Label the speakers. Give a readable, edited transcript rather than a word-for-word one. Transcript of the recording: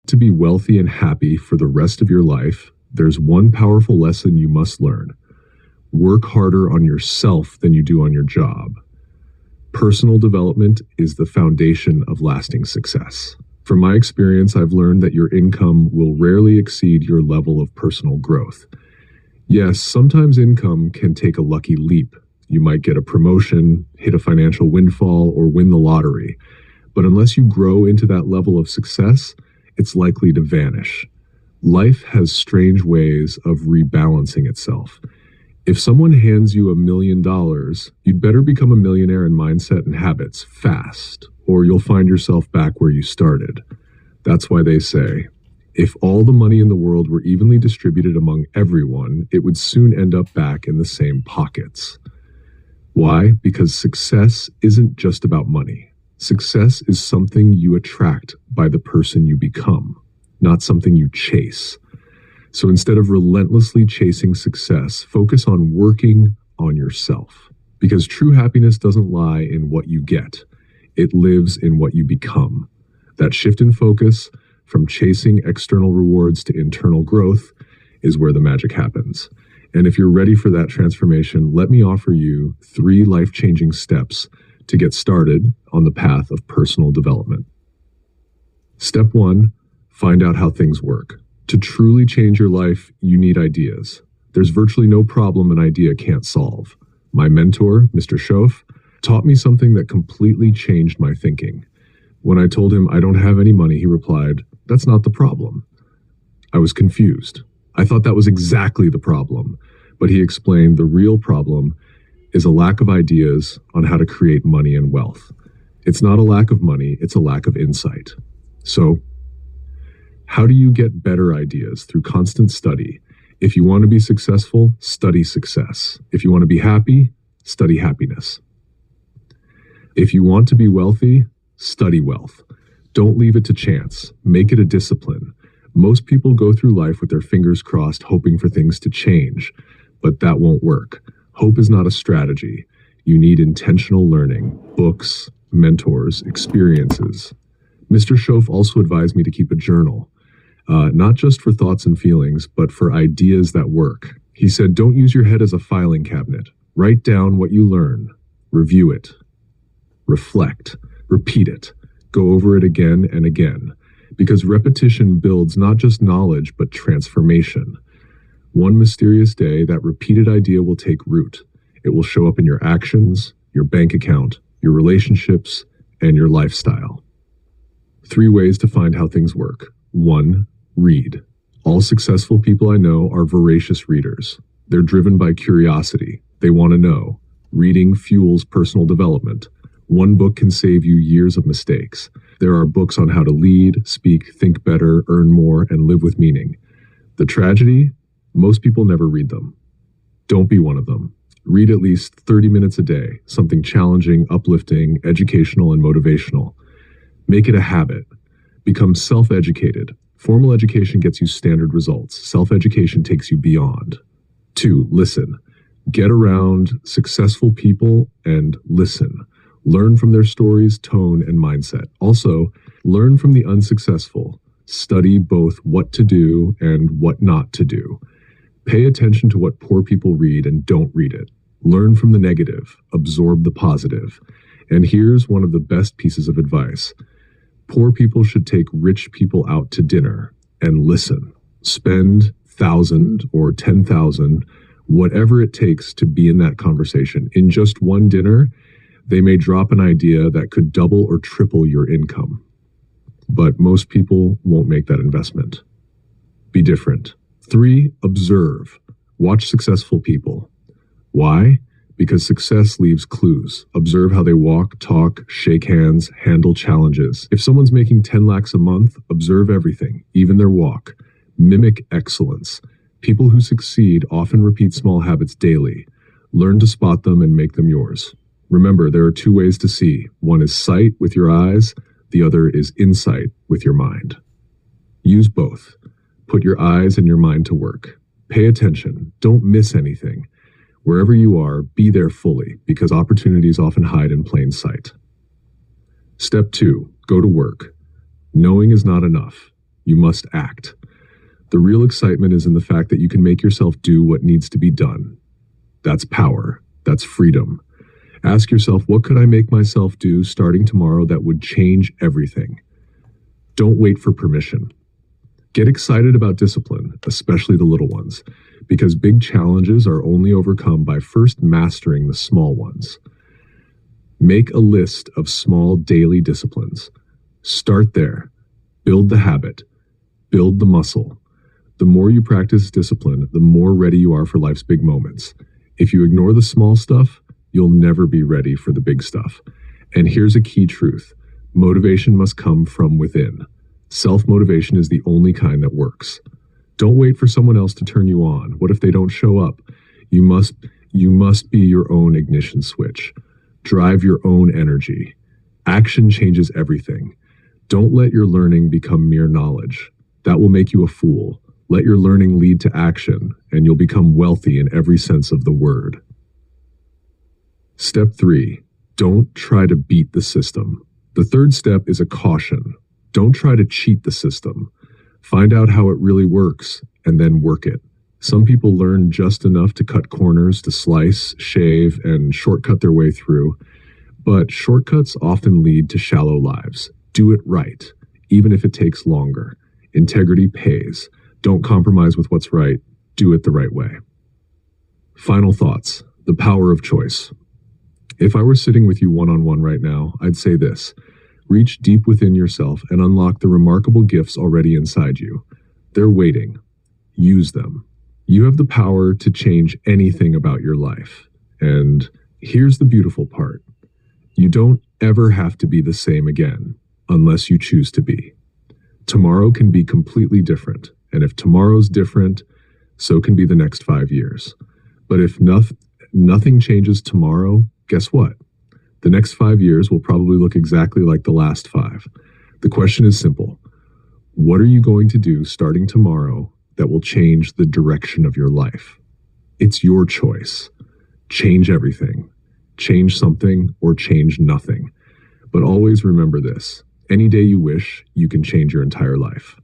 Speaker 1: To be wealthy and happy for the rest of your life, there's one powerful lesson you must learn. Work harder on yourself than you do on your job. Personal development is the foundation of lasting success. From my experience, I've learned that your income will rarely exceed your level of personal growth. Yes, sometimes income can take a lucky leap. You might get a promotion, hit a financial windfall, or win the lottery. But unless you grow into that level of success, it's likely to vanish. Life has strange ways of rebalancing itself. If someone hands you $1 million, you'd better become a millionaire in mindset and habits fast, or you'll find yourself back where you started. That's why they say, if all the money in the world were evenly distributed among everyone, it would soon end up back in the same pockets. Why? Because success isn't just about money. Success is something you attract by the person you become, not something you chase. So instead of relentlessly chasing success, focus on working on yourself. Because true happiness doesn't lie in what you get. It lives in what you become. That shift in focus from chasing external rewards to internal growth is where the magic happens. And if you're ready for that transformation, let me offer you 3 life-changing steps to get started on the path of personal development. Step 1, find out how things work. To truly change your life, you need ideas. There's virtually no problem an idea can't solve. My mentor, Mr. Schoaf, taught me something that completely changed my thinking. When I told him I don't have any money, he replied, "That's not the problem." I was confused. I thought that was exactly the problem. But he explained the real problem is a lack of ideas on how to create money and wealth. It's not a lack of money, it's a lack of insight. So, how do you get better ideas? Through constant study. If you want to be successful, study success. If you want to be happy, study happiness. If you want to be wealthy, study wealth. Don't leave it to chance. Make it a discipline. Most people go through life with their fingers crossed, hoping for things to change, but that won't work. Hope is not a strategy. You need intentional learning, books, mentors, experiences. Mr. Schoaf also advised me to keep a journal. Not just for thoughts and feelings, but for ideas that work. He said, don't use your head as a filing cabinet. Write down what you learn. Review it. Reflect. Repeat it. Go over it again and again. Because repetition builds not just knowledge, but transformation. One mysterious day, that repeated idea will take root. It will show up in your actions, your bank account, your relationships, and your lifestyle. 3 ways to find how things work. 1, read. All successful people I know are voracious readers. They're driven by curiosity. They want to know. Reading fuels personal development. One book can save you years of mistakes. There are books on how to lead, speak, think better, earn more, and live with meaning. The tragedy? Most people never read them. Don't be one of them. Read at least 30 minutes a day, something challenging, uplifting, educational, and motivational. Make it a habit. Become self-educated. Formal education gets you standard results. Self-education takes you beyond. 2, listen. Get around successful people and listen. Learn from their stories, tone, and mindset. Also, learn from the unsuccessful. Study both what to do and what not to do. Pay attention to what poor people read and don't read it. Learn from the negative. Absorb the positive. And here's one of the best pieces of advice. Poor people should take rich people out to dinner and listen. Spend 1,000 or 10,000, whatever it takes to be in that conversation. In just one dinner, they may drop an idea that could double or triple your income. But most people won't make that investment. Be different. 3, observe. Watch successful people. Why? Because success leaves clues. Observe how they walk, talk, shake hands, handle challenges. If someone's making 10 lakhs a month, observe everything, even their walk. Mimic excellence. People who succeed often repeat small habits daily. Learn to spot them and make them yours. Remember, there are 2 ways to see. One is sight with your eyes. The other is insight with your mind. Use both. Put your eyes and your mind to work. Pay attention. Don't miss anything. Wherever you are, be there fully, because opportunities often hide in plain sight. Step 2, go to work. Knowing is not enough. You must act. The real excitement is in the fact that you can make yourself do what needs to be done. That's power. That's freedom. Ask yourself, what could I make myself do starting tomorrow that would change everything? Don't wait for permission. Get excited about discipline, especially the little ones, because big challenges are only overcome by first mastering the small ones. Make a list of small daily disciplines. Start there. Build the habit. Build the muscle. The more you practice discipline, the more ready you are for life's big moments. If you ignore the small stuff, you'll never be ready for the big stuff. And here's a key truth. Motivation must come from within. Self-motivation is the only kind that works. Don't wait for someone else to turn you on. What if they don't show up? You must be your own ignition switch. Drive your own energy. Action changes everything. Don't let your learning become mere knowledge. That will make you a fool. Let your learning lead to action, and you'll become wealthy in every sense of the word. Step 3. Don't try to beat the system. The third step is a caution. Don't try to cheat the system. Find out how it really works, and then work it. Some people learn just enough to cut corners, to slice, shave, and shortcut their way through. But shortcuts often lead to shallow lives. Do it right, even if it takes longer. Integrity pays. Don't compromise with what's right. Do it the right way. Final thoughts. The power of choice. If I were sitting with you one-on-one right now, I'd say this. Reach deep within yourself and unlock the remarkable gifts already inside you. They're waiting. Use them. You have the power to change anything about your life. And here's the beautiful part. You don't ever have to be the same again, unless you choose to be. Tomorrow can be completely different. And if tomorrow's different, so can be the next 5 years. But if nothing changes tomorrow, guess what? The next 5 years will probably look exactly like the last 5. The question is simple. What are you going to do starting tomorrow that will change the direction of your life? It's your choice. Change everything. Change something or change nothing. But always remember this. Any day you wish, you can change your entire life.